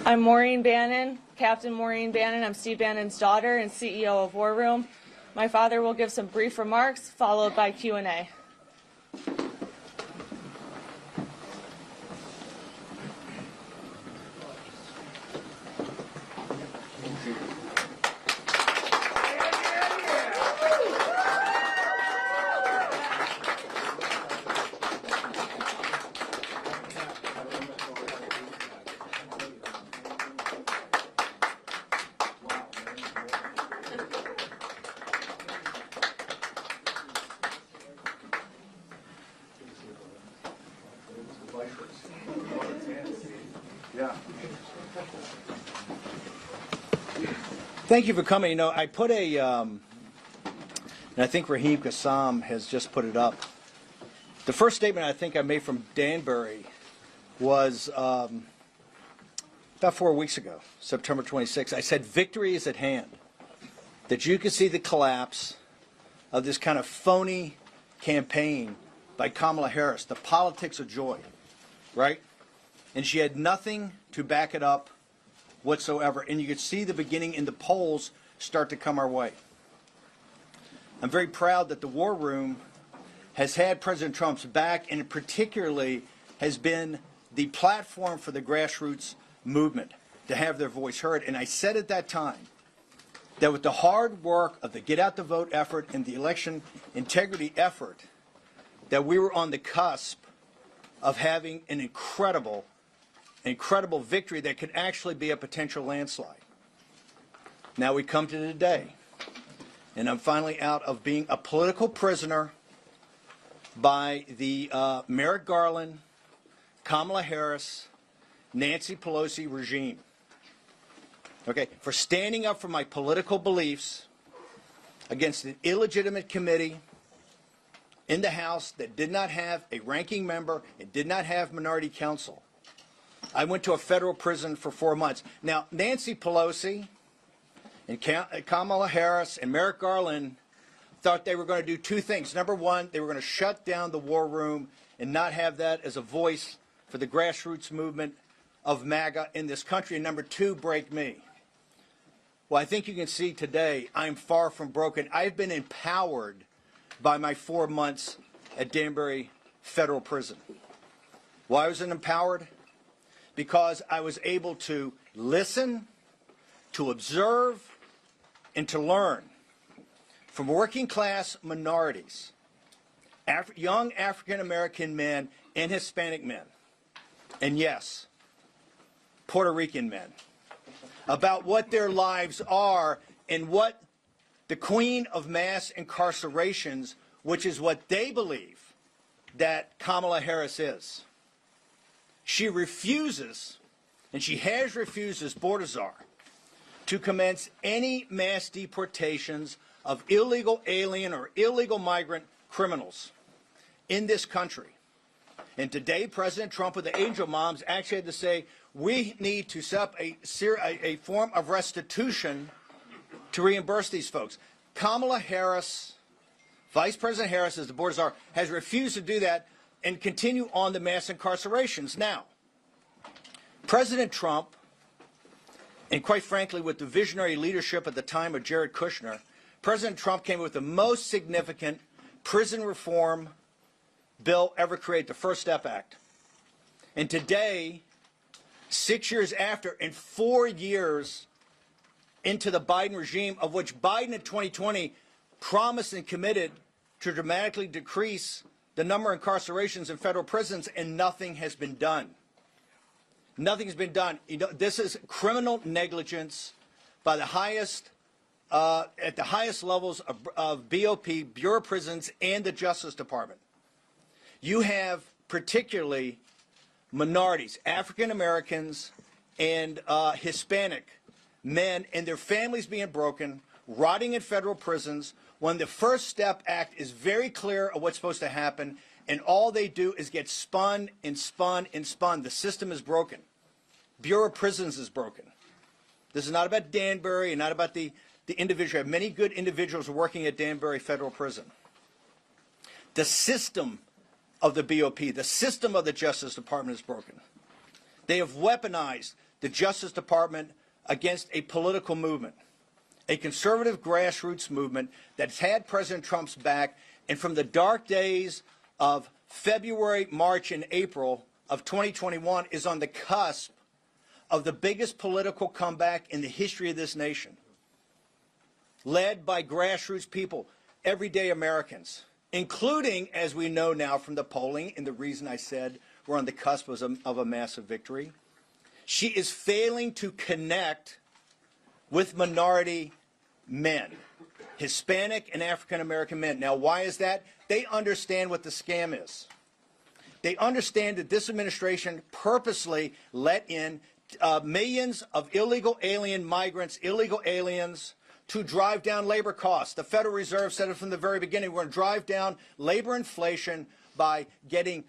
I'm Maureen Bannon, Captain Maureen Bannon. I'm Steve Bannon's daughter and CEO of War Room. My father will give some brief remarks, followed by Q&A. Thank you for coming. You know, I put and I think Raheem Kassam has just put it up. The first statement I think I made from Danbury was about 4 weeks ago, September 26th. I said, victory is at hand. That you can see the collapse of this kind of phony campaign by Kamala Harris, the politics of joy, right? And she had nothing to back it up whatsoever. And you could see the beginning in the polls start to come our way. I'm very proud that the War Room has had President Trump's back, and particularly has been the platform for the grassroots movement to have their voice heard. And I said at that time that with the hard work of the Get Out the Vote effort and the election integrity effort, that we were on the cusp of having an incredible victory that could actually be a potential landslide. Now we come to today, and I'm finally out of being a political prisoner by the Merrick Garland, Kamala Harris, Nancy Pelosi regime. Okay, for standing up for my political beliefs against an illegitimate committee in the House that did not have a ranking member and did not have minority counsel. I went to a federal prison for 4 months. Now, Nancy Pelosi and Kamala Harris and Merrick Garland thought they were going to do two things. Number one, they were going to shut down the War Room and not have that as a voice for the grassroots movement of MAGA in this country. And number two, break me. Well, I think you can see today I'm far from broken. I've been empowered by my 4 months at Danbury Federal Prison. Why was I empowered? Because I was able to listen, to observe, and to learn from working class minorities, young African American men and Hispanic men, and yes, Puerto Rican men, about what their lives are and what the queen of mass incarcerations, which is what they believe that Kamala Harris is. She refuses, and she has refused as border czar, to commence any mass deportations of illegal alien or illegal migrant criminals in this country. And today, President Trump with the angel moms actually had to say, we need to set up a form of restitution to reimburse these folks. Kamala Harris, Vice President Harris, as the border czar, has refused to do that and continue on the mass incarcerations. Now, President Trump, and quite frankly with the visionary leadership at the time of Jared Kushner, President Trump came with the most significant prison reform bill ever created, the First Step Act. And today, 6 years after, and 4 years into the Biden regime, of which Biden in 2020 promised and committed to dramatically decrease the number of incarcerations in federal prisons, and nothing has been done. Nothing's been done. You know, this is criminal negligence by the highest, at the highest levels of BOP, Bureau of Prisons, and the Justice Department. You have particularly minorities, African Americans and Hispanic men and their families being broken, rotting in federal prisons, when the First Step Act is very clear of what's supposed to happen, and all they do is get spun and spun and spun. The system is broken. Bureau of Prisons is broken. This is not about Danbury and not about the individual. I have many good individuals working at Danbury Federal Prison. The system of the BOP, the system of the Justice Department is broken. They have weaponized the Justice Department against a political movement, a conservative grassroots movement that's had President Trump's back, and from the dark days of February, March, and April of 2021 is on the cusp of the biggest political comeback in the history of this nation, led by grassroots people, everyday Americans, including, as we know now from the polling, and the reason I said we're on the cusp of a massive victory, she is failing to connect with minority men, Hispanic and African American men. Now, why is that? They understand what the scam is. They understand that this administration purposely let in millions of illegal alien migrants, illegal aliens, to drive down labor costs. The Federal Reserve said it from the very beginning. We're going to drive down labor inflation by getting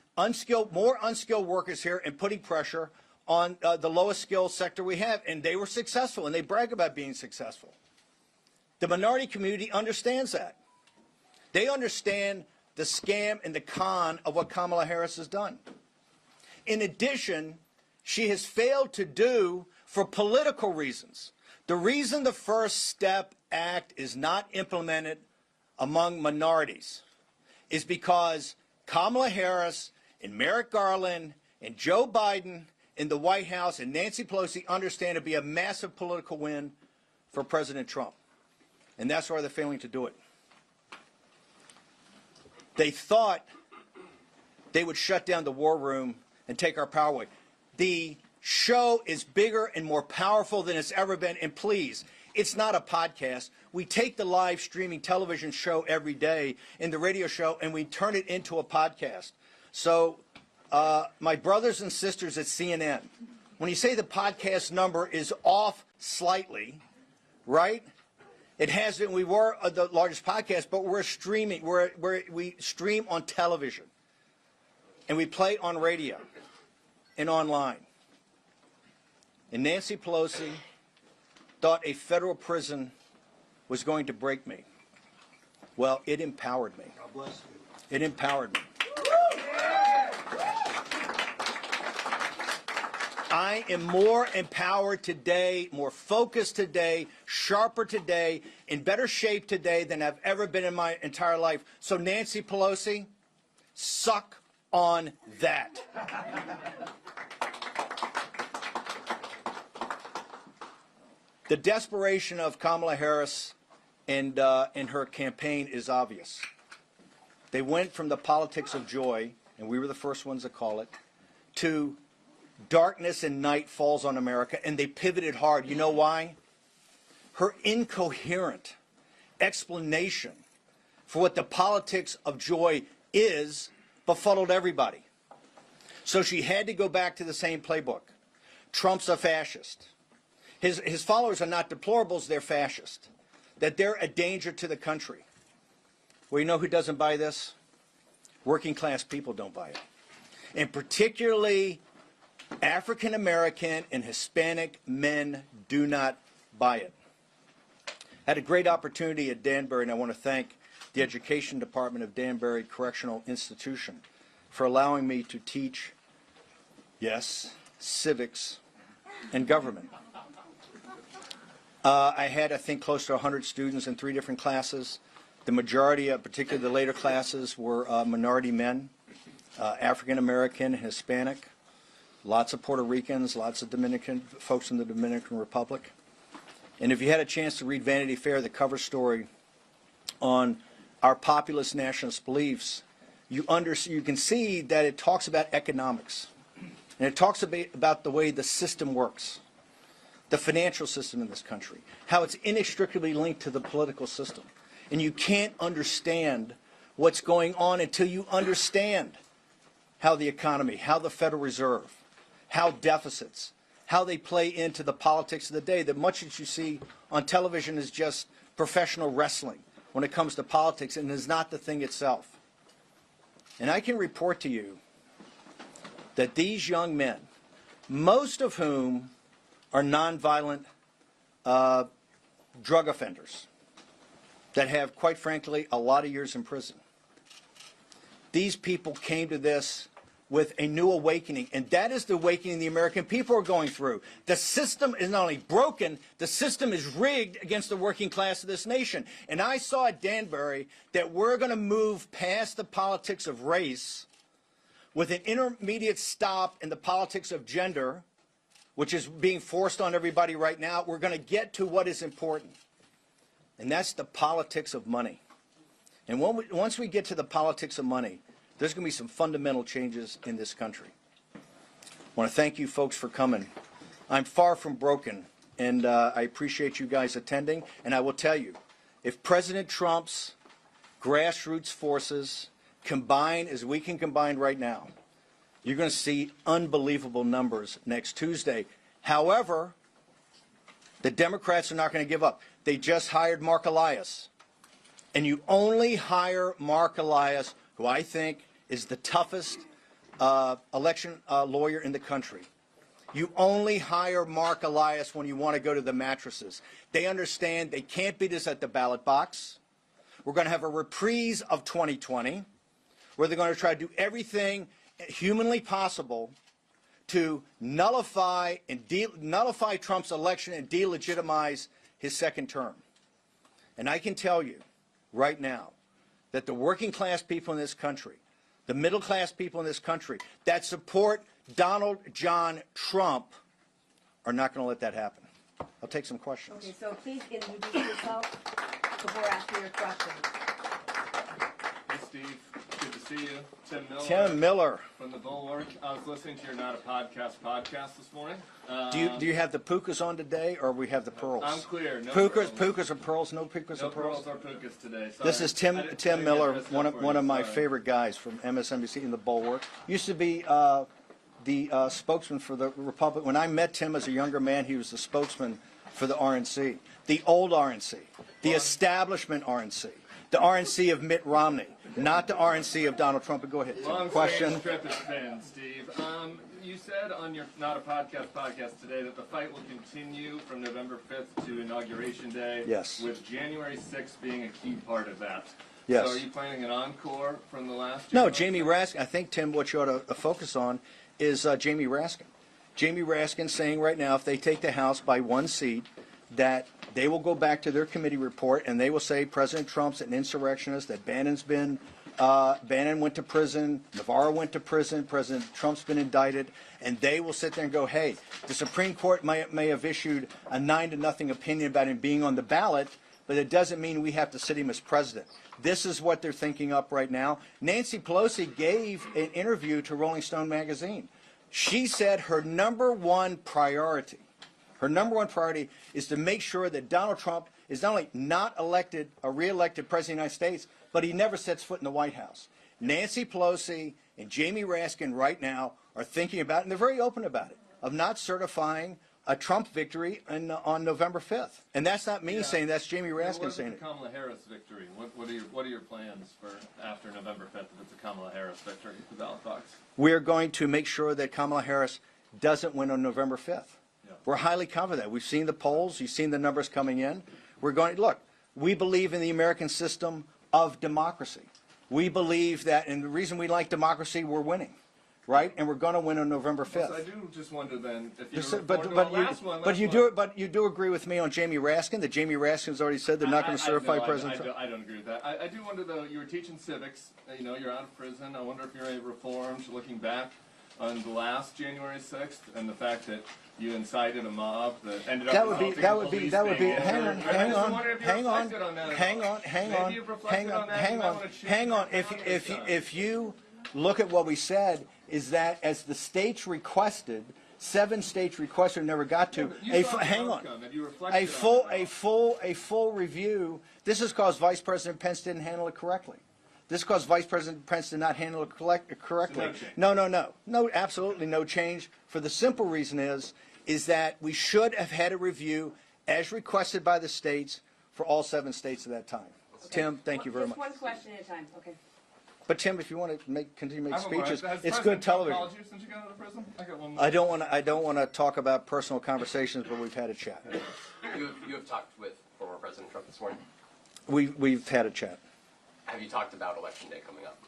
more unskilled workers here and putting pressure on the lowest skilled sector we have. And they were successful, and they brag about being successful. The minority community understands that. They understand the scam and the con of what Kamala Harris has done. In addition, she has failed to do, for political reasons, the reason the First Step Act is not implemented among minorities is because Kamala Harris and Merrick Garland and Joe Biden in the White House and Nancy Pelosi understand it to be a massive political win for President Trump. And that's why they're failing to do it. They thought they would shut down the war room and take our power away. The show is bigger and more powerful than it's ever been. And please, it's not a podcast. We take the live streaming television show every day and the radio show, and we turn it into a podcast. So my brothers and sisters at CNN, when you say the podcast number is off slightly, right? It has been. We were the largest podcast, but we're streaming. We stream on television, and we play on radio and online. And Nancy Pelosi thought a federal prison was going to break me. Well, it empowered me. God bless you. It empowered me. I am more empowered today, more focused today, sharper today, in better shape today than I've ever been in my entire life. So Nancy Pelosi, suck on that. The desperation of Kamala Harris and her campaign is obvious. They went from the politics of joy, and we were the first ones to call it, to darkness and night falls on America, and they pivoted hard. You know why? Her incoherent explanation for what the politics of joy is befuddled everybody. So she had to go back to the same playbook. Trump's a fascist. His followers are not deplorables, they're fascist. That they're a danger to the country. Well, you know who doesn't buy this? Working class people don't buy it. And particularly African American and Hispanic men do not buy it. I had a great opportunity at Danbury, and I want to thank the Education Department of Danbury Correctional Institution for allowing me to teach, yes, civics and government. I had, I think, close to 100 students in 3 different classes. The majority, particularly the later classes, were minority men, African American, Hispanic, lots of Puerto Ricans, lots of Dominican folks in the Dominican Republic. And if you had a chance to read Vanity Fair, the cover story on our populist nationalist beliefs, you can see that it talks about economics. And it talks about the way the system works, the financial system in this country, how it's inextricably linked to the political system. And you can't understand what's going on until you understand how the economy, how the Federal Reserve, how deficits, how they play into the politics of the day. That much that you see on television is just professional wrestling when it comes to politics, and is not the thing itself. And I can report to you that these young men, most of whom are nonviolent drug offenders that have, quite frankly, a lot of years in prison. These people came to this with a new awakening, and that is the awakening the American people are going through. The system is not only broken, the system is rigged against the working class of this nation. And I saw at Danbury that we're going to move past the politics of race with an intermediate stop in the politics of gender, which is being forced on everybody right now. We're going to get to what is important, and that's the politics of money. And once we get to the politics of money, there's going to be some fundamental changes in this country. I want to thank you folks for coming. I'm far from broken, and I appreciate you guys attending. And I will tell you, if President Trump's grassroots forces combine as we can combine right now, you're going to see unbelievable numbers next Tuesday. However, the Democrats are not going to give up. They just hired Mark Elias. And you only hire Mark Elias, who I think is the toughest election lawyer in the country. You only hire Mark Elias when you want to go to the mattresses. They understand they can't beat us at the ballot box. We're going to have a reprise of 2020, where they're going to try to do everything humanly possible to nullify Trump's election and delegitimize his second term. And I can tell you right now that the working class people in this country, the middle class people in this country that support Donald John Trump are not going to let that happen. I'll take some questions. Okay, so please introduce yourself before asking your question. Hey, Steve. Good to see you. Tim Miller. Tim Miller. From the Bulwark. I was listening to your Not a podcast this morning. Do you have the pukas on today, or we have the pearls? I'm clear. No pukas or pearls? No pukas no or pearls? or pukas today. Sorry. This is Tim Miller, one of my favorite guys from MSNBC in the Bulwark. Used to be the spokesman for the Republic. When I met Tim as a younger man, he was the spokesman for the RNC, the old RNC, the establishment RNC, the RNC of Mitt Romney, not the RNC of Donald Trump. But go ahead, Tim. Question. Trip has been, Steve. You said on your Not a podcast today that the fight will continue from November 5th to Inauguration Day. Yes. With January 6th being a key part of that. Yes. So are you planning an encore from the last? No, Jamie Raskin. I think, Tim, what you ought to focus on is Jamie Raskin. Jamie Raskin saying right now, if they take the House by one seat, that they will go back to their committee report and they will say President Trump's an insurrectionist, that Bannon went to prison, Navarro went to prison, President Trump's been indicted, and they will sit there and go, hey, the Supreme Court may have issued a 9-0 opinion about him being on the ballot, but it doesn't mean we have to sit him as president. This is what they're thinking up right now. Nancy Pelosi gave an interview to Rolling Stone magazine. She said her number one priority is to make sure that Donald Trump is not only not elected, a re-elected president of the United States, but he never sets foot in the White House. Nancy Pelosi and Jamie Raskin right now are thinking about, and they're very open about it, of not certifying a Trump victory on November 5th. And that's not me saying, that's Jamie Raskin saying it. Kamala Harris victory? What are your plans for after November 5th if it's a Kamala Harris victory at the ballot box? We're going to make sure that Kamala Harris doesn't win on November 5th. Yeah. We're highly confident. We've seen the polls. You've seen the numbers coming in. We're going to, look, we believe in the American system of democracy. We believe that, and the reason we like democracy, we're winning, right? And we're going to win on November 5th. So I do just wonder then if you But you do agree with me on Jamie Raskin, that Jamie Raskin's already said they're not going to certify President Trump? I don't agree with that. I do wonder though, you were teaching civics, you're out of prison. I wonder if you're a reformed, looking back on the last January 6th and the fact that you incited a mob that ended up hang on. If you look at what we said, is that as the states requested, 7 states requested, never got to. A full review. This is because Vice President Pence didn't handle it correctly. This is because Vice President Pence did not handle it correctly. No, absolutely no change. For the simple reason is that we should have had a review as requested by the states for all 7 states at that time. Okay. Tim, thank you very much. Just one question at a time. Okay. But Tim, if you want to continue to make speeches, it's good television. Since you got out of prison? I got one more. I don't want to talk about personal conversations, but we've had a chat. You have talked with former President Trump this morning? We've had a chat. have you talked about Election Day coming up?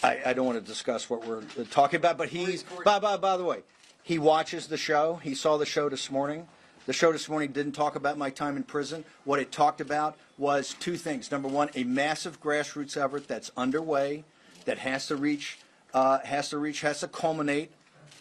I don't want to discuss what we're talking about, but he's, by the way, he watches the show. He saw the show this morning. The show this morning didn't talk about my time in prison. What it talked about was two things. Number one, a massive grassroots effort that's underway that has to culminate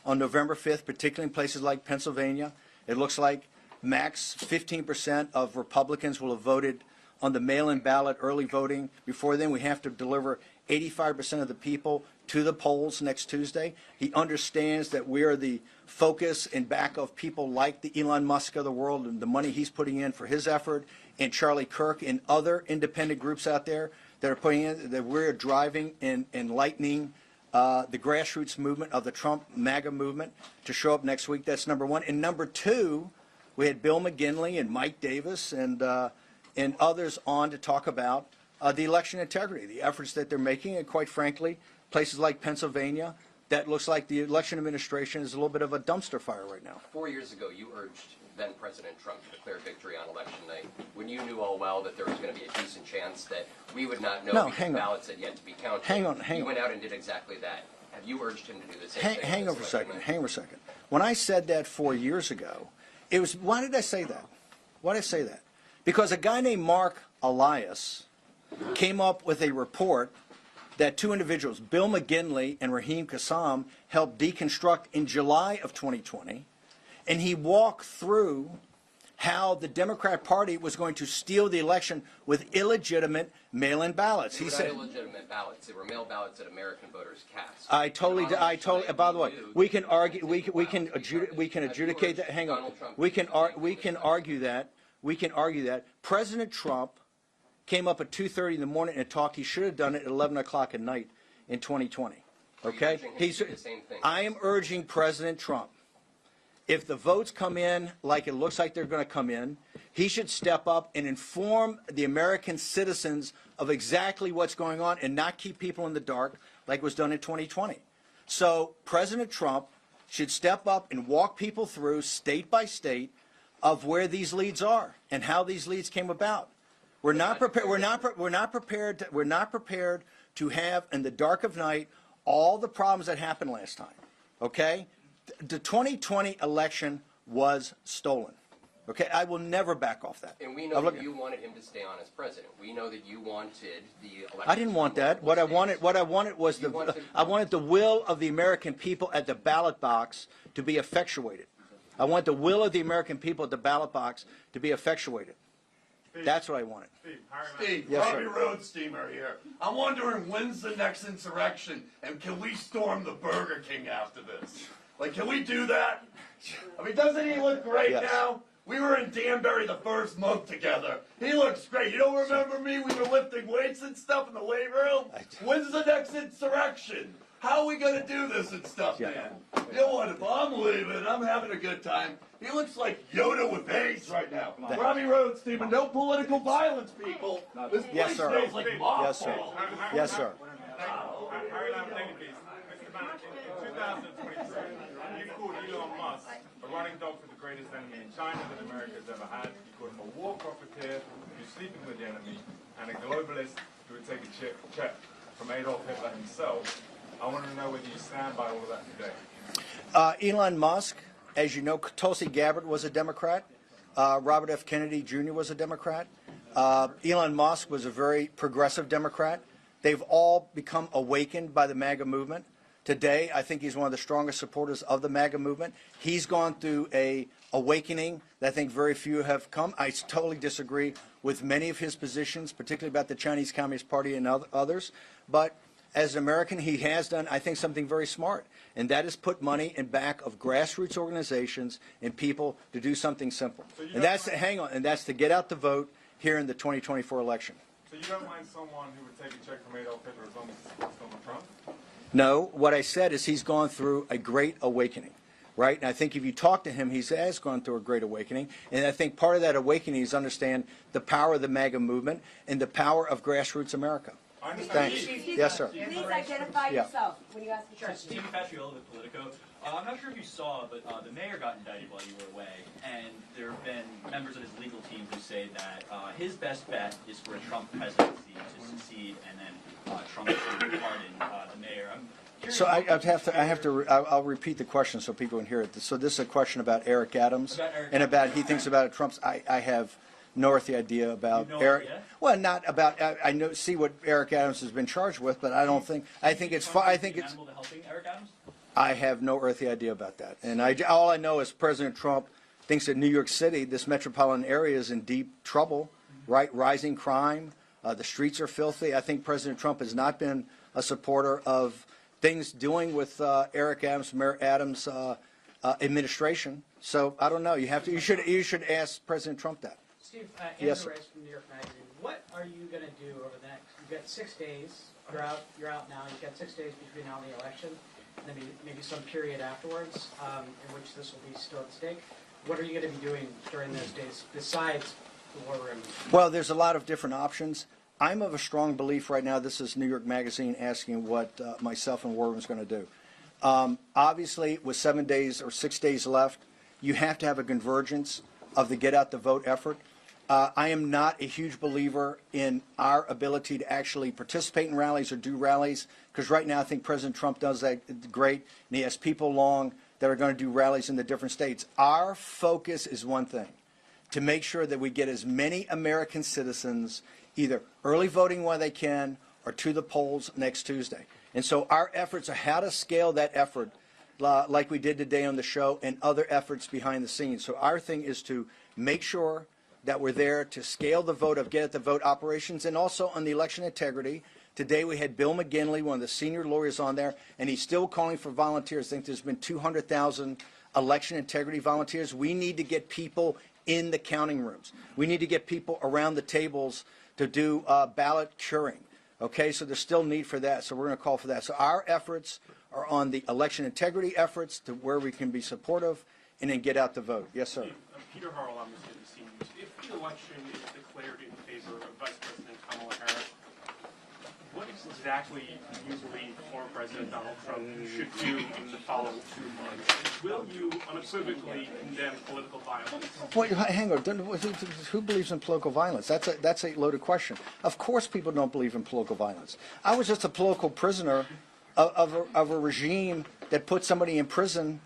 on November 5th, particularly in places like Pennsylvania. It looks like max 15% of Republicans will have voted on the mail-in ballot early voting. Before then, we have to deliver 85% of the people to the polls next Tuesday. He understands that we are the focus and back of people like the Elon Musk of the world and the money he's putting in for his effort, and Charlie Kirk and other independent groups out there that are putting in, that we're driving and enlightening the grassroots movement of the Trump MAGA movement to show up next week. That's number one. And number two, we had Bill McGinley and Mike Davis and others on to talk about the election integrity, the efforts that they're making, and quite frankly, places like Pennsylvania, that looks like the election administration is a little bit of a dumpster fire right now. 4 years ago, you urged then President Trump to declare victory on election night, when you knew all well that there was going to be a decent chance that we would not know because ballots had yet to be counted. Hang on. You went out and did exactly that. Have you urged him to do the same thing? Hang on for a second. When I said that 4 years ago, it was, why did I say that? Why did I say that? Because a guy named Mark Elias came up with a report that two individuals, Bill McGinley and Raheem Kassam, helped deconstruct in July of 2020, and he walked through how the Democrat Party was going to steal the election with illegitimate mail-in ballots. He said illegitimate ballots. They were mail ballots that American voters cast. I totally. By the way, we can argue. We can adjudicate that. Hang on. We can argue that. We can argue that President Trump came up at 2:30 in the morning and talked. He should have done it at 11 o'clock at night in 2020. Okay? I am urging President Trump, if the votes come in like it looks like they're going to come in, he should step up and inform the American citizens of exactly what's going on and not keep people in the dark like was done in 2020. So President Trump should step up and walk people through state by state of where these leads are and how these leads came about. We're not prepared. We're not prepared to have in the dark of night all the problems that happened last time. Okay, the 2020 election was stolen. Okay, I will never back off that. And we know that you wanted him to stay on as president. We know that you wanted the election. I didn't want that. What I wanted was I wanted the will of the American people at the ballot box to be effectuated. I want the will of the American people at the ballot box to be effectuated. That's what I wanted. Steve, yes, Robbie sir. Road Steamer here. I'm wondering, when's the next insurrection, and can we storm the Burger King after this? Like, can we do that? I mean, doesn't he look great now? We were in Danbury the first month together. He looks great. You don't remember me? We were lifting weights and stuff in the weight room. When's the next insurrection? How are we going to do this and stuff, man? You know what? If I'm leaving, I'm having a good time. He looks like Yoda with AIDS right now. Robbie Road, Stephen, no political violence, people. This place smells like mothballs. Yes, sir. Yes, sir. In 2023, you called Elon Musk a running dog for the greatest enemy in China that America's ever had. You called him a war profiteer who's sleeping with the enemy, and a globalist who would take a check from Adolf Hitler himself. I want to know whether you stand by all of that today. Elon Musk, as you know, Tulsi Gabbard was a Democrat. Robert F. Kennedy Jr. was a Democrat. Elon Musk was a very progressive Democrat. They've all become awakened by the MAGA movement. Today, I think he's one of the strongest supporters of the MAGA movement. He's gone through a awakening that I think very few have come. I totally disagree with many of his positions, particularly about the Chinese Communist Party and others. But as an American, he has done, I think, something very smart, and that is put money in back of grassroots organizations and people to do something simple. And that's, hang on, and that's to get out the vote here in the 2024 election. So you don't mind someone who would take a check from Adolf Hitler as long as it's Donald Trump? No, what I said is he's gone through a great awakening, right? And I think if you talk to him, he has gone through a great awakening. And I think part of that awakening is understand the power of the MAGA movement and the power of grassroots America. Thanks. Yes, sir. Please identify Yeah. yourself when you ask the Sure, question. Steve Patrioli with Politico. I'm not sure if you saw, but the mayor got indicted while you were away, and there have been members of his legal team who say that his best bet is for a Trump presidency to succeed, and then Trump to pardon the mayor. I'm curious. So I'll repeat the question so people can hear it. So this is a question about Eric Adams About Eric and Adams. about he thinks about Trump's. I have no earthly idea about You have no Eric. idea? Well, not about. I know see what Eric Adams has been charged with, but I don't think. I think it's. I think it's. Amenable to helping Eric Adams? I have no earthly idea about that. And all I know is President Trump thinks that New York City, this metropolitan area, is in deep trouble, right? Rising crime. The streets are filthy. I think President Trump has not been a supporter of things doing with Eric Adams, Mayor Adams' administration. So I don't know. You should ask President Trump that. Steve, Yes, Andrew sir. Rice from New York Magazine. What are you going to do over the next? You've got 6 days. You're out now. You've got 6 days between now and the election, and then maybe some period afterwards in which this will be still at stake. What are you going to be doing during those days besides the war room? Well, there's a lot of different options. I'm of a strong belief right now. This is New York Magazine asking what myself and War Room's going to do. Obviously, with 7 days or 6 days left, you have to have a convergence of the get out the vote effort. I am not a huge believer in our ability to actually participate in rallies or do rallies, because right now I think President Trump does that great, and he has people along that are going to do rallies in the different states. Our focus is one thing, to make sure that we get as many American citizens either early voting while they can or to the polls next Tuesday. And so our efforts are how to scale that effort like we did today on the show and other efforts behind the scenes. So our thing is to make sure that we're there to scale the vote of get at the vote operations, and also on the election integrity. Today we had Bill McGinley, one of the senior lawyers on there, and he's still calling for volunteers. I think there's been 200,000 election integrity volunteers. We need to get people in the counting rooms. We need to get people around the tables to do ballot curing. Okay, so there's still need for that, so we're going to call for that. So our efforts are on the election integrity efforts to where we can be supportive and then get out the vote. Yes, sir. Peter Harrell, I'm with CNBC News. If the election is declared in favor of Vice President Kamala Harris, what exactly do you believe former President Donald Trump should do in the following 2 months? Will you unequivocally condemn political violence? Wait, hang on. Who believes in political violence? That's a loaded question. Of course people don't believe in political violence. I was just a political prisoner of a regime that put somebody in prison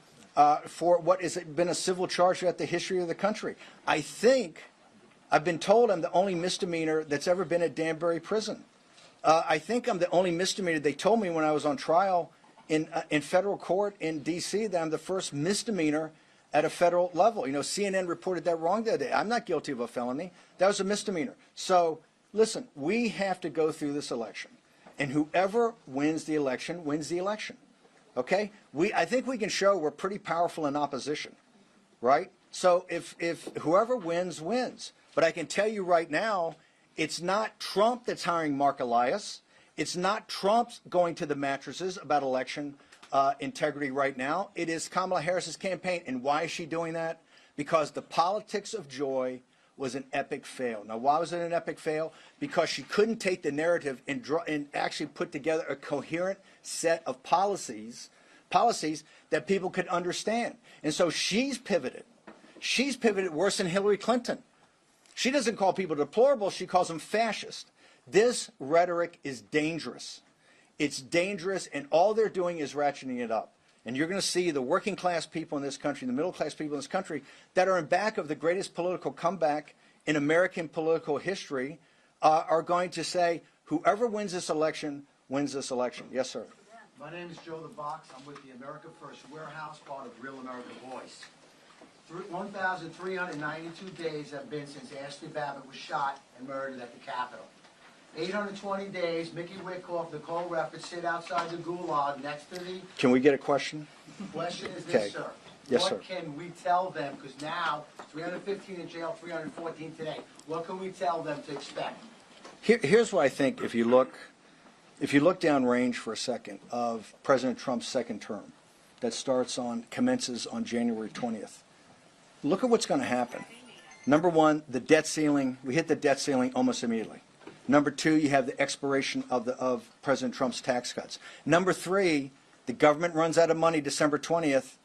for what has been a civil charge throughout the history of the country. I think, I've been told I'm the only misdemeanor that's ever been at Danbury Prison. I think I'm the only misdemeanor. They told me when I was on trial in federal court in D.C. that I'm the first misdemeanor at a federal level. You know, CNN reported that wrong the other day. I'm not guilty of a felony. That was a misdemeanor. So, listen, we have to go through this election, and whoever wins the election wins the election. Okay? I think we can show we're pretty powerful in opposition, right? So if whoever wins, wins. But I can tell you right now, it's not Trump that's hiring Mark Elias. It's not Trump going to the mattresses about election integrity right now. It is Kamala Harris's campaign. And why is she doing that? Because the politics of joy was an epic fail. Now, why was it an epic fail? Because she couldn't take the narrative and actually put together a coherent set of policies that people could understand. And so she's pivoted. She's pivoted worse than Hillary Clinton. She doesn't call people deplorable. She calls them fascist. This rhetoric is dangerous. It's dangerous, and all they're doing is ratcheting it up. And you're going to see the working class people in this country, the middle class people in this country, that are in back of the greatest political comeback in American political history, are going to say, whoever wins this election wins this election. Yes, sir. My name is Joe the Box. I'm with the America First Warehouse, part of Real America Voice. 1,392 days have been since Ashley Babbitt was shot and murdered at the Capitol. 820 days, Mickey Wickoff, Nicole Reffert sit outside the gulag next to the... Can we get a question? Question is Okay. this, sir. Yes, what sir. can we tell them? Because now, 315 in jail, 314 today. What can we tell them to expect? Here's what I think. If you look downrange for a second of President Trump's second term, that commences on January 20th. Look at what's going to happen. Number one, the debt ceiling. We hit the debt ceiling almost immediately. Number two, you have the expiration of President Trump's tax cuts. Number three, the government runs out of money December 20th.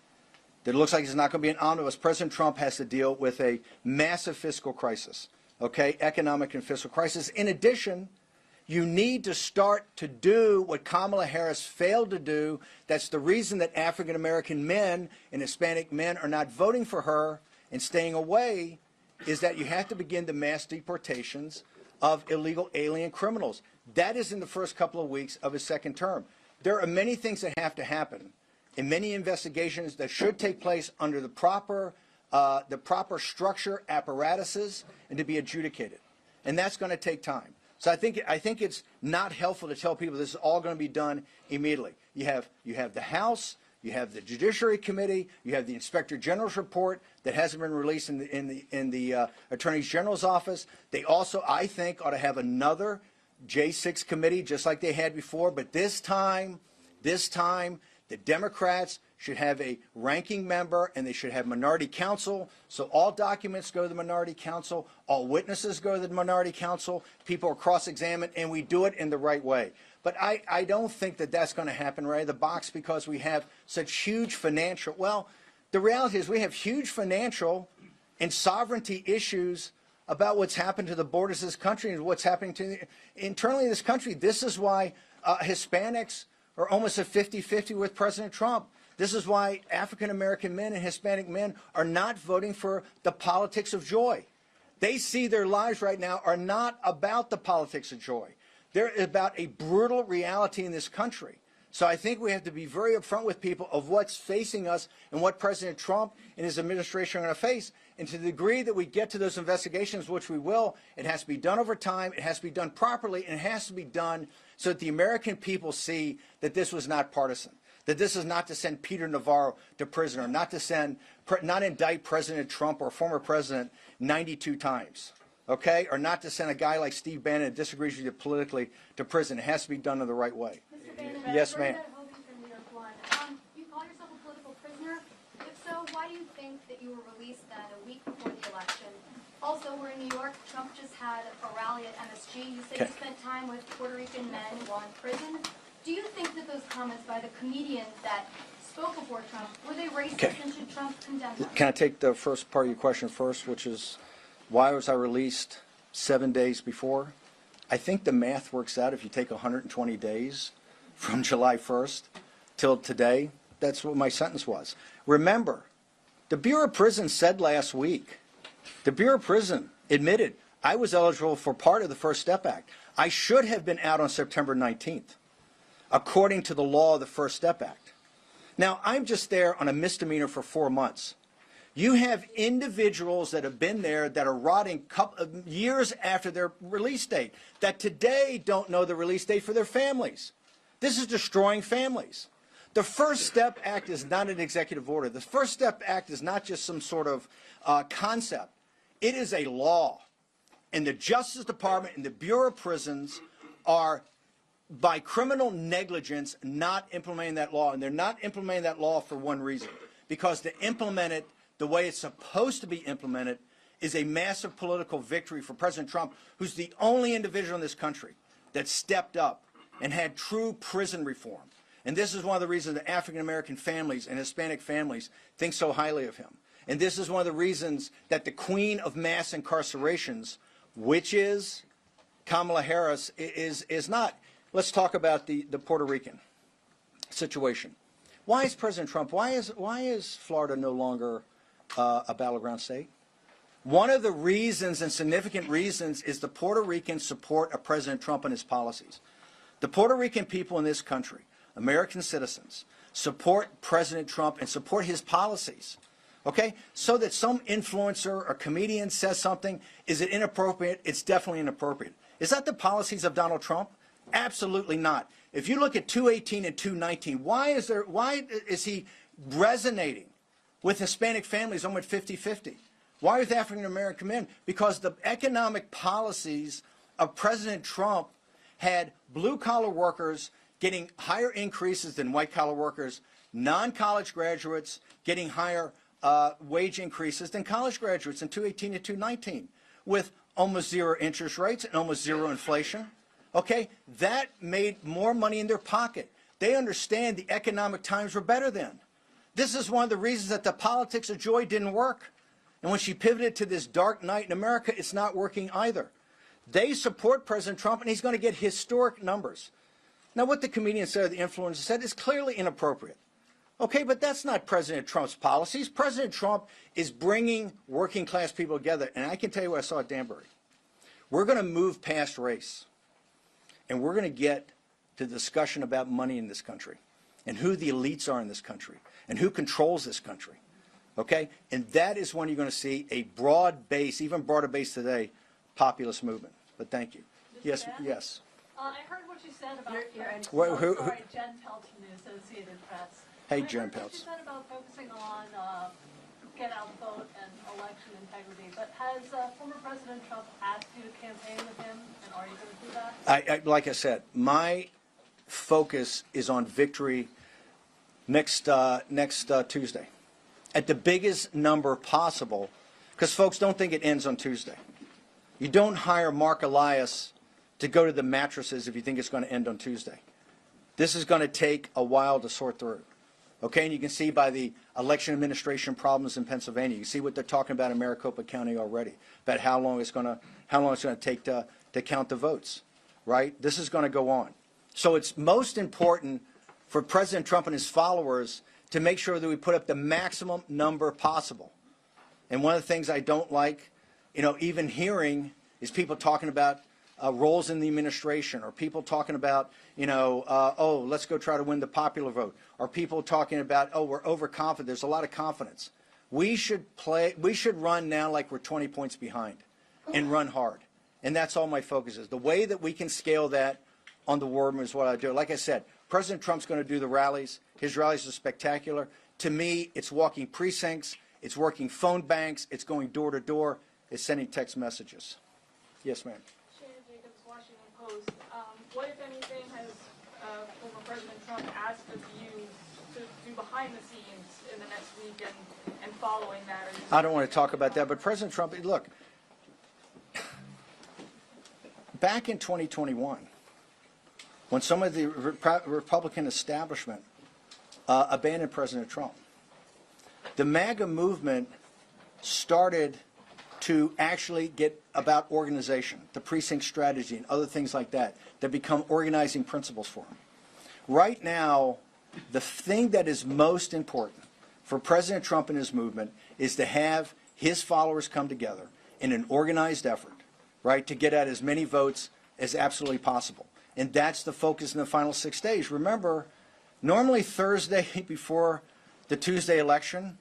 It looks like it's not going to be an omnibus. President Trump has to deal with a massive fiscal crisis, okay, economic and fiscal crisis. In addition, you need to start to do what Kamala Harris failed to do. That's the reason that African American men and Hispanic men are not voting for her and staying away, is that you have to begin the mass deportations of illegal alien criminals. That is in the first couple of weeks of his second term. There are many things that have to happen in many investigations that should take place under the proper structure, apparatuses, and to be adjudicated. And that's going to take time. So I think it's not helpful to tell people this is all going to be done immediately. You have the House, you have the Judiciary Committee, you have the Inspector General's report that hasn't been released in the Attorney General's office. They also, I think, ought to have another J6 committee just like they had before, but this time, the Democrats should have a ranking member and they should have minority counsel. So all documents go to the minority counsel, all witnesses go to the minority counsel, people are cross-examined, and we do it in the right way. But I don't think that that's going to happen right out of the box because we have such huge financial, well, the reality is we have huge financial and sovereignty issues about what's happened to the borders of this country and what's happening to internally in this country. This is why Hispanics are almost at 50-50 with President Trump. This is why African-American men and Hispanic men are not voting for the politics of joy. They see their lives right now are not about the politics of joy. They're about a brutal reality in this country. So I think we have to be very upfront with people of what's facing us and what President Trump and his administration are going to face. And to the degree that we get to those investigations, which we will, it has to be done over time, it has to be done properly, and it has to be done so that the American people see that this was not partisan, that this is not to send Peter Navarro to prison or not indict President Trump or former president 92 times, okay, or not to send a guy like Steve Bannon that disagrees with you politically to prison. It has to be done in the right way. Mr. Bannon, yes, ma'am. You call yourself a political prisoner? If so, why do you think that you were released then a week before the election? Also, we're in New York. Trump just had a rally at MSG. You said you spent time with Puerto Rican men while in prison. Do you think that those comments by the comedian that spoke before Trump, were they racist and should Trump condemn them? Can I take the first part of your question first, which is why was I released 7 days before? I think the math works out if you take 120 days from July 1st till today. That's what my sentence was. Remember, the Bureau of Prisons said last week, the Bureau of Prison admitted I was eligible for part of the First Step Act. I should have been out on September 19th, according to the law of the First Step Act. Now, I'm just there on a misdemeanor for 4 months. You have individuals that have been there that are rotting years after their release date, that today don't know the release date for their families. This is destroying families. The First Step Act is not an executive order. The First Step Act is not just some sort of concept. It is a law. And the Justice Department and the Bureau of Prisons are, by criminal negligence, not implementing that law. And they're not implementing that law for one reason. Because to implement it the way it's supposed to be implemented is a massive political victory for President Trump, who's the only individual in this country that stepped up and had true prison reform. And this is one of the reasons that African-American families and Hispanic families think so highly of him. And this is one of the reasons that the queen of mass incarcerations, which is Kamala Harris, is not. Let's talk about the Puerto Rican situation. Why is President Trump, why is Florida no longer a battleground state? One of the reasons and significant reasons is the Puerto Rican support of President Trump and his policies. The Puerto Rican people in this country, American citizens, support President Trump and support his policies. Okay? So that some influencer or comedian says something, is it inappropriate? It's definitely inappropriate. Is that the policies of Donald Trump? Absolutely not. If you look at 218 and 219, why is he resonating with Hispanic families almost 50-50? Why with African American men? Because the economic policies of President Trump had blue-collar workers getting higher increases than white-collar workers, non-college graduates getting higher wage increases than college graduates in 218 and 219, with almost zero interest rates and almost zero inflation. Okay, that made more money in their pocket. They understand the economic times were better then. This is one of the reasons that the politics of joy didn't work. And when she pivoted to this dark night in America, it's not working either. They support President Trump, and he's going to get historic numbers. Now, what the comedian said, or the influencer said, is clearly inappropriate. Okay, but that's not President Trump's policies. President Trump is bringing working class people together. And I can tell you what I saw at Danbury. We're going to move past race, and we're going to get to the discussion about money in this country and who the elites are in this country and who controls this country. Okay? And that is when you're going to see a broad base, even broader base today, populist movement. But thank you. Yes, yes. I heard what you said about Jen Peltz from the Associated Press. Hey, Jen Peltz. What you said about focusing on get out the vote and election integrity, but has former President Trump asked you to campaign with him, and are you going to do that? Like I said, my focus is on victory next Tuesday at the biggest number possible, because folks don't think it ends on Tuesday. You don't hire Mark Elias to go to the mattresses if you think it's going to end on Tuesday. This is going to take a while to sort through. Okay, and you can see by the election administration problems in Pennsylvania. You see what they're talking about in Maricopa County already, about how long it's going to take to count the votes, right? This is going to go on. So it's most important for President Trump and his followers to make sure that we put up the maximum number possible. And one of the things I don't like, even hearing, is people talking about roles in the administration, or people talking about, oh, let's go try to win the popular vote, or people talking about, oh, we're overconfident. There's a lot of confidence. We should run now like we're 20 points behind and run hard. And that's all my focus is. The way that we can scale that on the war room is what I do. Like I said, President Trump's going to do the rallies. His rallies are spectacular. To me, it's walking precincts. It's working phone banks. It's going door to door. It's sending text messages. Yes, ma'am. Washington Post. What, if anything, has former President Trump asked of you to do behind the scenes in the next week and following that? I don't want to talk about that, but President Trump, look, back in 2021, when some of the Republican establishment abandoned President Trump, the MAGA movement started to actually get about organization, the precinct strategy, and other things like that become organizing principles for him. Right now, the thing that is most important for President Trump and his movement is to have his followers come together in an organized effort, right, to get at as many votes as absolutely possible. And that's the focus in the final 6 days. Remember, normally Thursday before the Tuesday election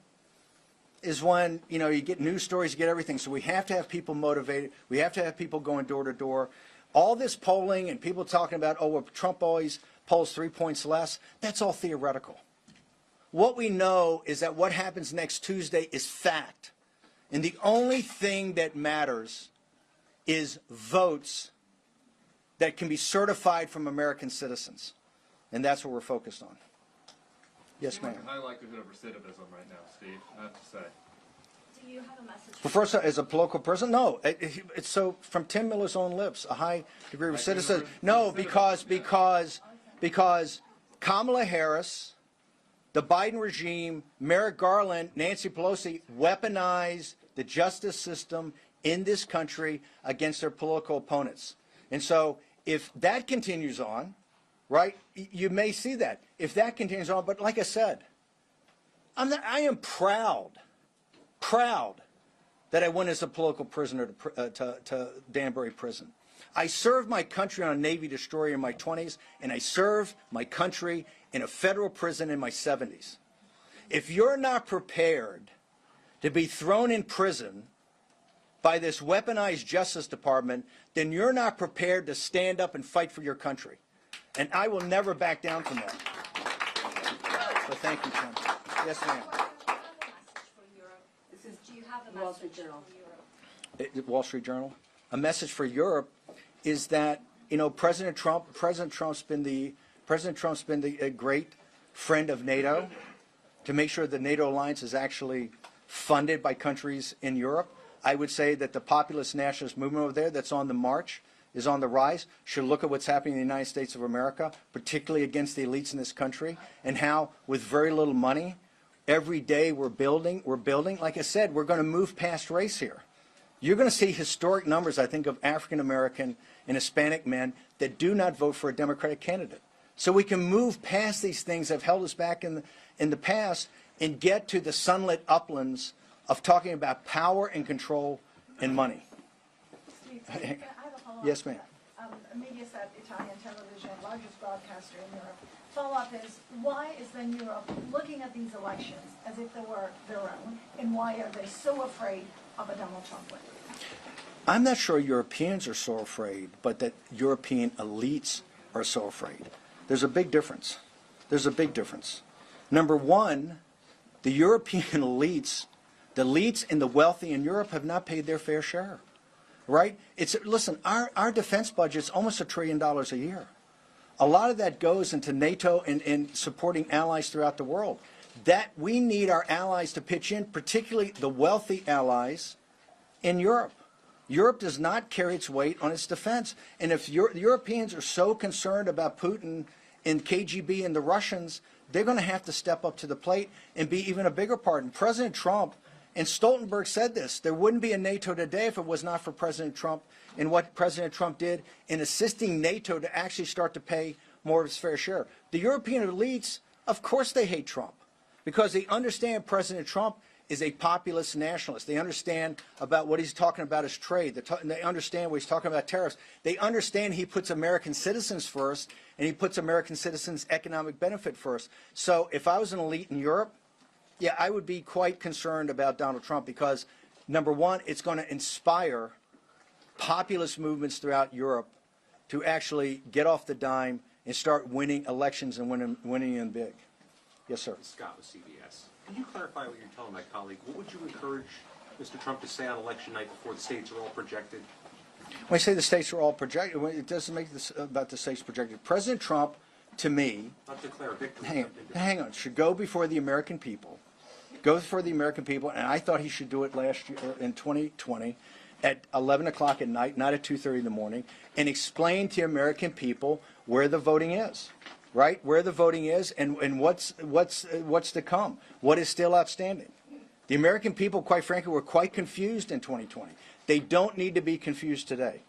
is when, you get news stories, you get everything. So we have to have people motivated. We have to have people going door to door. All this polling and people talking about, oh, well, Trump always polls 3 points less, that's all theoretical. What we know is that what happens next Tuesday is fact. And the only thing that matters is votes that can be certified from American citizens. And that's what we're focused on. Yes, ma'am. High likelihood of recidivism right now, Steve, I have to say. Do you have a message? Well, first, as a political person, no. It's so from Tim Miller's own lips, a high degree of recidivism. No, because Kamala Harris, the Biden regime, Merrick Garland, Nancy Pelosi weaponized the justice system in this country against their political opponents. And so if that continues on, right, you may see that. If that continues on, but like I said, I am proud that I went as a political prisoner to Danbury Prison. I served my country on a Navy destroyer in my 20s, and I served my country in a federal prison in my 70s. If you're not prepared to be thrown in prison by this weaponized Justice Department, then you're not prepared to stand up and fight for your country. And I will never back down from that. So thank you, Tim. Yes, ma'am. Do you have a Wall Street Journal? Wall Street Journal. A message for Europe is that President Trump's been a great friend of NATO to make sure the NATO alliance is actually funded by countries in Europe. I would say that the populist nationalist movement over there that's on the march, is on the rise, should look at what's happening in the United States of America, particularly against the elites in this country, and how with very little money, every day we're building. Like I said, we're going to move past race here. You're going to see historic numbers, I think, of African American and Hispanic men that do not vote for a Democratic candidate. So we can move past these things that have held us back in the past and get to the sunlit uplands of talking about power and control and money. Steve, I have a follow-up. Yes, ma'am. Mediaset, Italian television, largest broadcaster in Europe. Follow-up is, why is then Europe looking at these elections as if they were their own, and why are they so afraid of a Donald Trump win? I'm not sure Europeans are so afraid, but that European elites are so afraid. There's a big difference. There's a big difference. Number one, the European elites, the elites and the wealthy in Europe have not paid their fair share, right? Listen, our defense budget is almost $1 trillion a year. A lot of that goes into NATO and supporting allies throughout the world. That we need our allies to pitch in, particularly the wealthy allies in Europe. Europe does not carry its weight on its defense. And if the Europeans are so concerned about Putin and KGB and the Russians, they're going to have to step up to the plate and be even a bigger part. And President Trump, and Stoltenberg said this, there wouldn't be a NATO today if it was not for President Trump and what President Trump did in assisting NATO to actually start to pay more of its fair share. The European elites, of course they hate Trump because they understand President Trump is a populist nationalist. They understand about what he's talking about is trade. They understand what he's talking about tariffs. They understand he puts American citizens first, and he puts American citizens' economic benefit first. So if I was an elite in Europe, yeah, I would be quite concerned about Donald Trump because, number one, it's going to inspire populist movements throughout Europe to actually get off the dime and start winning elections and winning them big. Yes, sir. Scott with CBS. Can you clarify what you're telling my colleague? What would you encourage Mr. Trump to say on election night before the states are all projected? When I say the states are all projected, it doesn't make this about the states projected. President Trump, to me, Not declare victory. hang on, should go before the American people. Go before the American people, and I thought he should do it last year in 2020 at 11 o'clock at night, not at 2:30 in the morning, and explain to American people where the voting is. Right, where the voting is and what's to come, what is still outstanding. The American people, quite frankly, were quite confused in 2020. They don't need to be confused today.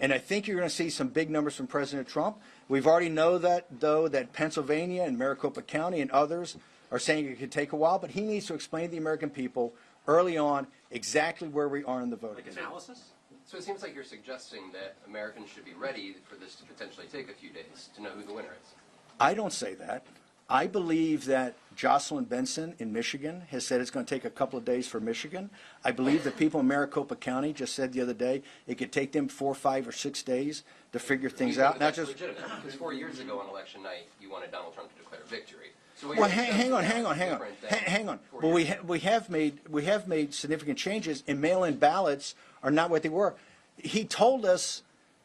And I think you're going to see some big numbers from President Trump. We've already know that, though, that Pennsylvania and Maricopa County and others are saying it could take a while, but he needs to explain to the American people early on exactly where we are in the voting. Like analysis? So it seems like you're suggesting that Americans should be ready for this to potentially take a few days to know who the winner is. I don't say that. I believe that Jocelyn Benson in Michigan has said it's going to take a couple of days for Michigan. I believe the people in Maricopa County just said the other day it could take them 4, 5, or 6 days to figure things out. Not just legitimate, because 4 years ago on election night, you wanted Donald Trump to declare victory. So well, hang on. Well, we have made significant changes, and mail-in ballots are not what they were. He told us,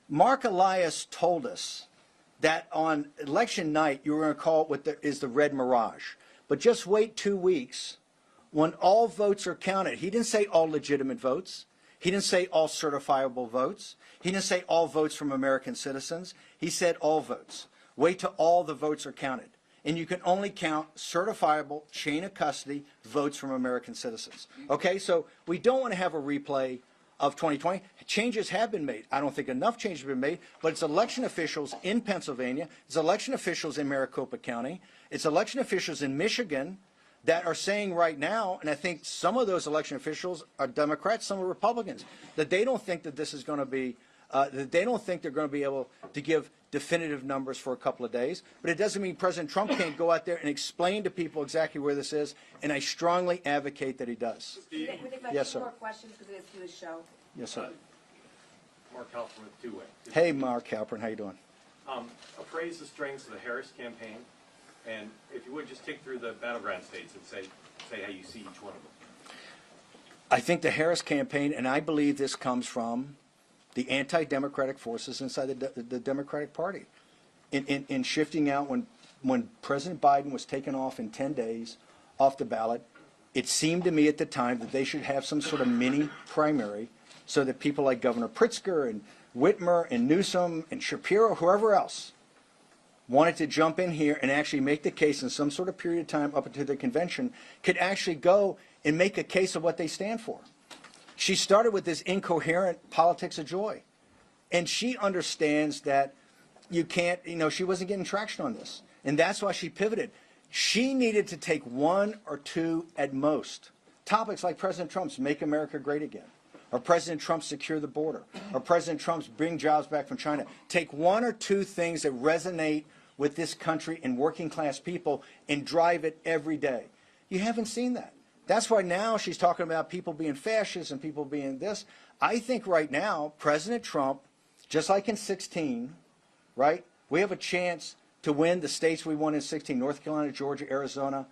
Mark Elias told us, that on election night you were going to call it what is the red mirage. But just wait 2 weeks when all votes are counted. He didn't say all legitimate votes. He didn't say all certifiable votes. He didn't say all votes from American citizens. He said all votes. Wait till all the votes are counted. And you can only count certifiable chain of custody votes from American citizens. Okay, so we don't want to have a replay of 2020. Changes have been made. I don't think enough changes have been made, but it's election officials in Pennsylvania, it's election officials in Maricopa County, it's election officials in Michigan that are saying right now, and I think some of those election officials are Democrats, some are Republicans, that they don't think that this is going to be, that they don't think they're going to be able to give definitive numbers for a couple of days. But it doesn't mean President Trump can't go out there and explain to people exactly where this is, and I strongly advocate that he does. Yes, sir. More questions because it's to the show. Yes, sir. Mark Halpern with Two-Way. Hey, Mark Halpern, how you doing? Appraise the strengths of the Harris campaign, and if you would, just tick through the battleground states and say how you see each one of them. I think the Harris campaign, and I believe this comes from the anti-democratic forces inside the Democratic Party, in shifting out when President Biden was taken off in 10 days off the ballot, it seemed to me at the time that they should have some sort of mini primary so that people like Governor Pritzker and Whitmer and Newsom and Shapiro, whoever else, wanted to jump in here and actually make the case in some sort of period of time up until the convention, could actually go and make a case of what they stand for. She started with this incoherent politics of joy. And she understands that you can't, she wasn't getting traction on this. And that's why she pivoted. She needed to take one or two at most topics like President Trump's Make America Great Again, or President Trump's Secure the Border, or President Trump's Bring Jobs Back from China. Take one or two things that resonate with this country and working class people and drive it every day. You haven't seen that. That's why now she's talking about people being fascists and people being this. I think right now, President Trump, just like in 16, right, we have a chance to win the states we won in 16, North Carolina, Georgia, Arizona,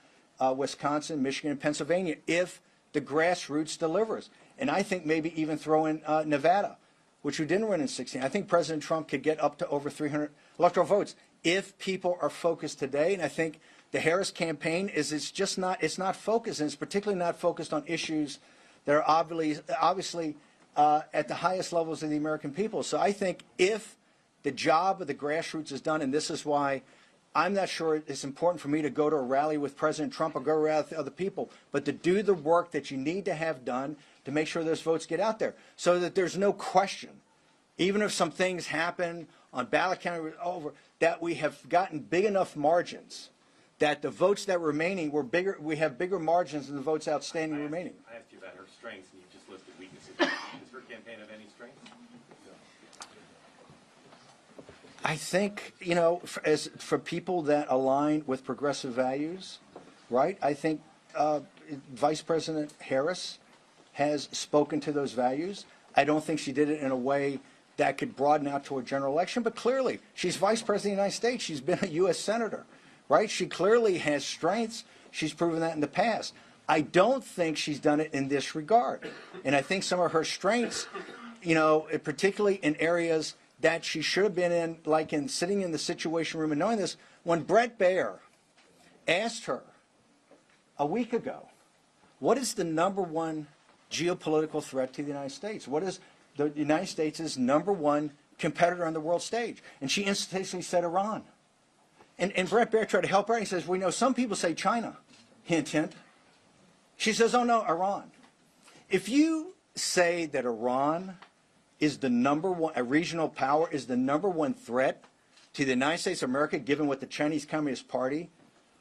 Wisconsin, Michigan, and Pennsylvania, if the grassroots delivers. And I think maybe even throw in Nevada, which we didn't win in 16. I think President Trump could get up to over 300 electoral votes if people are focused today. And I think the Harris campaign it's not focused, and it's particularly not focused on issues that are obviously at the highest levels of the American people. So I think if the job of the grassroots is done, and this is why I'm not sure it's important for me to go to a rally with President Trump or go to a rally with other people, but to do the work that you need to have done to make sure those votes get out there so that there's no question, even if some things happen on ballot count over, that we have gotten big enough margins that the votes that remaining were bigger, we have bigger margins than the votes outstanding remaining. I asked you about her strengths, and you just listed weaknesses. Does her campaign have any strengths? I think, for people that align with progressive values, right, I think Vice President Harris has spoken to those values. I don't think she did it in a way that could broaden out to a general election, but clearly, she's Vice President of the United States. She's been a U.S. Senator, right? She clearly has strengths. She's proven that in the past. I don't think she's done it in this regard. And I think some of her strengths, particularly in areas that she should have been in, like in sitting in the Situation Room and knowing this, when Bret Baier asked her a week ago, what is the number one geopolitical threat to the United States? What is the United States' number one competitor on the world stage? And she instantaneously said Iran. And Bret Baier tried to help her. He says, we know some people say China, hint, hint. She says, oh, no, Iran. If you say that Iran is the number one, a regional power is the number one threat to the United States of America, given what the Chinese Communist Party,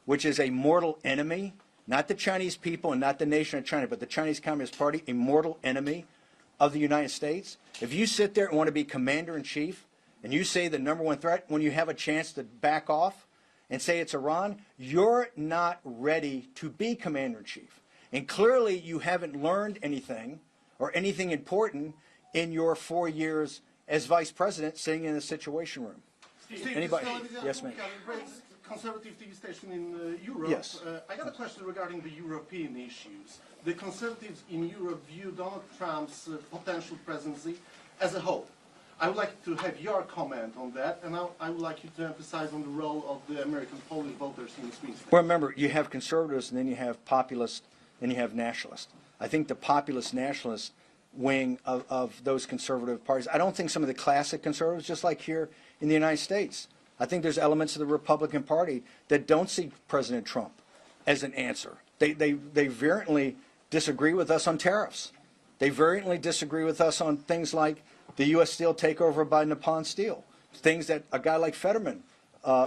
which is a mortal enemy, not the Chinese people and not the nation of China, but the Chinese Communist Party, a mortal enemy of the United States. If you sit there and want to be commander-in-chief and you say the number one threat when you have a chance to back off and say it's Iran, you're not ready to be commander-in-chief. And clearly you haven't learned anything or anything important in your 4 years as vice president sitting in a Situation Room. Anybody? Yes, ma'am. Conservative TV station in Europe. Yes. I got a question regarding the European issues. The Conservatives in Europe view Donald Trump's potential presidency as a hope. I would like to have your comment on that, and I would like you to emphasize on the role of the American Polish voters in the swing state. Well, remember, you have conservatives, and then you have populists, and you have nationalists. I think the populist nationalist wing of those conservative parties, I don't think some of the classic conservatives, just like here in the United States, I think there's elements of the Republican Party that don't see President Trump as an answer. They vehemently disagree with us on tariffs. They vehemently disagree with us on things like the U.S. Steel takeover by Nippon Steel, things that a guy like Fetterman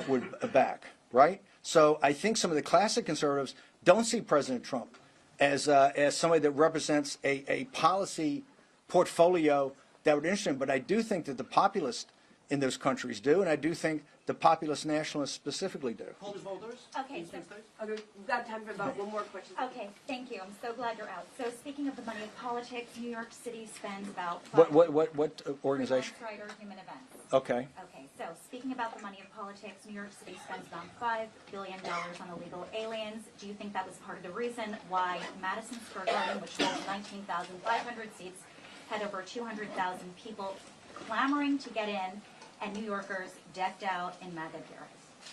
would back, right? So I think some of the classic conservatives don't see President Trump as somebody that represents a policy portfolio that would interest them. But I do think that the populists in those countries do, and I do think the populist nationalists specifically do. Polish voters? Okay, so we've got time for about one more question. Okay, thank you. I'm so glad you're out. So speaking of the money of politics, New York City spends about What organization? Rider Human Events. Okay. Okay, so speaking about the money of politics, New York City spends about $5 billion on illegal aliens. Do you think that was part of the reason why Madison Square Garden, which holds 19,500 seats, had over 200,000 people clamoring to get in, and New Yorkers decked out in MAGA gear?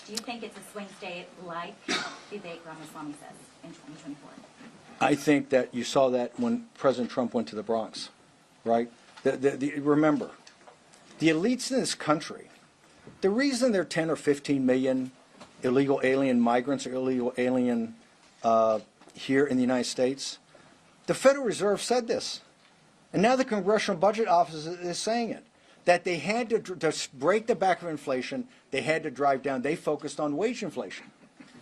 Do you think it's a swing state like Vivek Ramaswamy says in 2024? I think that you saw that when President Trump went to the Bronx, right? Remember, the elites in this country, the reason there are 10 or 15 million illegal alien migrants or illegal alien here in the United States, the Federal Reserve said this. And now the Congressional Budget Office is saying it, that they had to break the back of inflation, they had to drive down. They focused on wage inflation.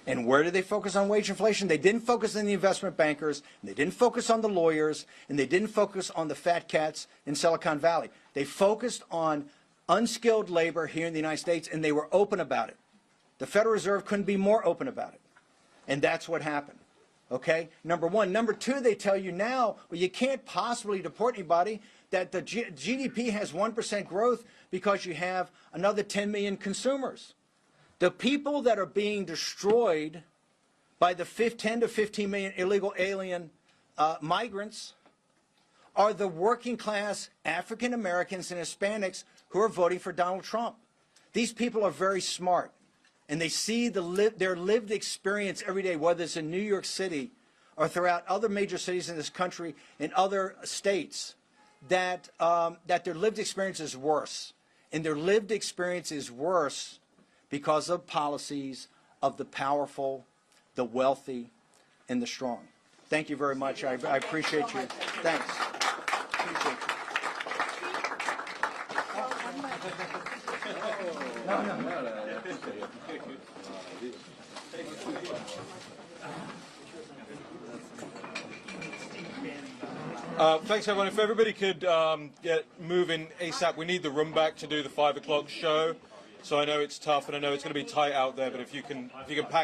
And where did they focus on wage inflation? They didn't focus on the investment bankers, and they didn't focus on the lawyers, and they didn't focus on the fat cats in Silicon Valley. They focused on unskilled labor here in the United States, and they were open about it. The Federal Reserve couldn't be more open about it. And that's what happened. Okay? Number one. Number two, they tell you now, well, you can't possibly deport anybody, that the GDP has 1% growth because you have another 10 million consumers. The people that are being destroyed by the 10 to 15 million illegal alien migrants are the working class African Americans and Hispanics who are voting for Donald Trump. These people are very smart, and they see their lived experience every day, whether it's in New York City or throughout other major cities in this country and other states, that their lived experience is worse. And their lived experience is worse because of policies of the powerful, the wealthy, and the strong. Thank you very much. I appreciate you. Thanks. Appreciate you. Thanks, everyone. If everybody could get moving ASAP, we need the room back to do the 5 o'clock show. So I know it's tough, and I know it's going to be tight out there, but if you can pack